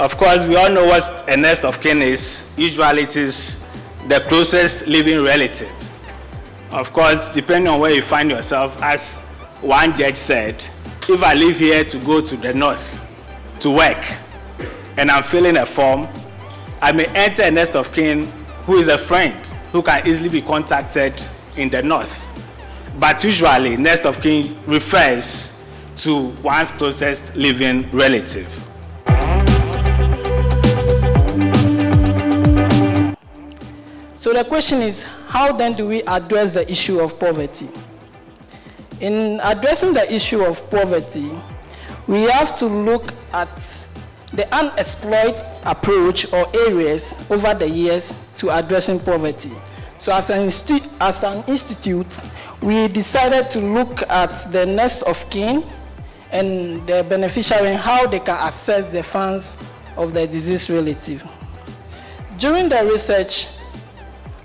Of course, we all know what a next of kin is. Usually it is the closest living relative. Of course, depending on where you find yourself, as one judge said, if I live here to go to the north to work and I'm filling a form, I may enter a next of kin who is a friend who can easily be contacted in the north. But usually, next of kin refers to one's closest living relative. So the question is, how then do we address the issue of poverty? In addressing the issue of poverty, we have to look at the unexplored approach or areas over the years to addressing poverty. So as an institute, we decided to look at the next of kin and the beneficiary and how they can access the funds of their deceased relative. During the research,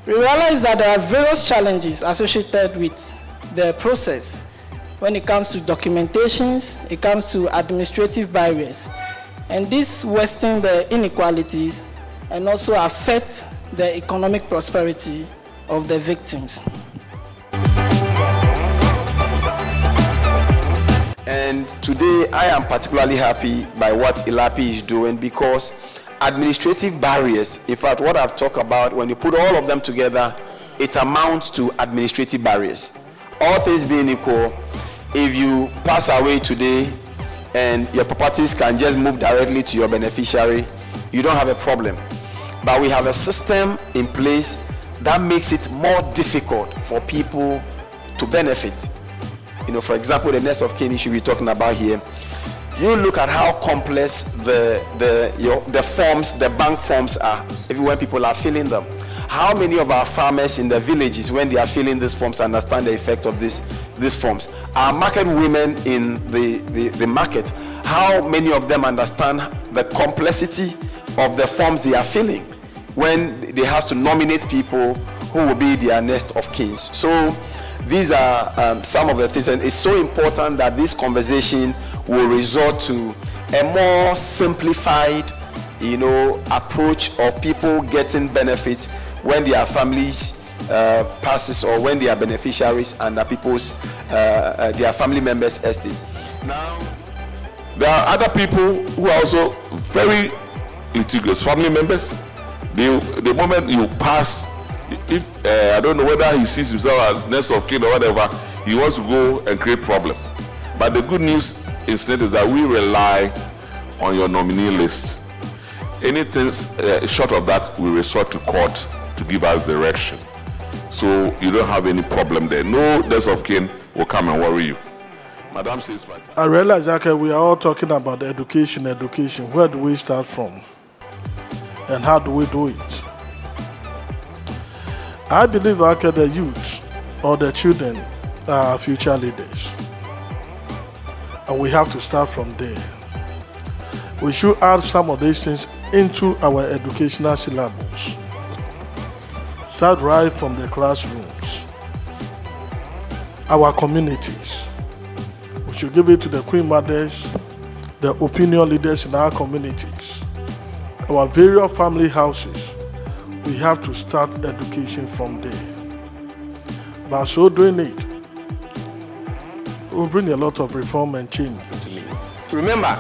we realized that there are various challenges associated with the process when it comes to documentations, it comes to administrative barriers. And this worsen the inequalities and also affect the economic prosperity of the victims. And today I am particularly happy by what ILAPI is doing, because administrative barriers, in fact what I've talked about, when you put all of them together, it amounts to administrative barriers. All things being equal, if you pass away today and your properties can just move directly to your beneficiary, you don't have a problem. But we have a system in place that makes it more difficult for people to benefit. You know, for example, the next of kin issue we're talking about here, you look at how complex the forms, the bank forms are, even when people are filling them. How many of our farmers in the villages, when they are filling these forms, understand the effect of these forms? Our market women in the market, how many of them understand the complexity of the forms they are filling when they have to nominate people who will be their next of kin? So these are some of the things, and it's so important that this conversation will resort to a more simplified, approach of people getting benefits when their families passes, or when they are beneficiaries under people's their family members' estate. Now, there are other people who are also very litigious, family members. The moment you pass, if I don't know whether he sees himself as next of kin or whatever, he wants to go and create problem. But the good news instead is that we rely on your nominee list. Anything short of that, we resort to court to give us direction. So you don't have any problem there. No next of kin will come and worry you. Madam says, I realize that we are all talking about education. Where do we start from? And how do we do it? I believe the youth or the children are our future leaders. And we have to start from there. We should add some of these things into our educational syllabus. Start right from the classrooms. Our communities. We should give it to the Queen Mothers, the opinion leaders in our communities. Our various family houses. We have to start education from there. By so doing it, will bring a lot of reform and change. Remember,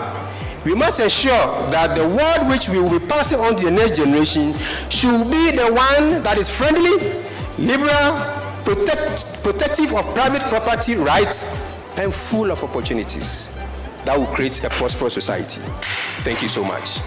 we must ensure that the word which we will be passing on to the next generation should be the one that is friendly, liberal, protective of private property rights, and full of opportunities that will create a prosperous society. Thank you so much.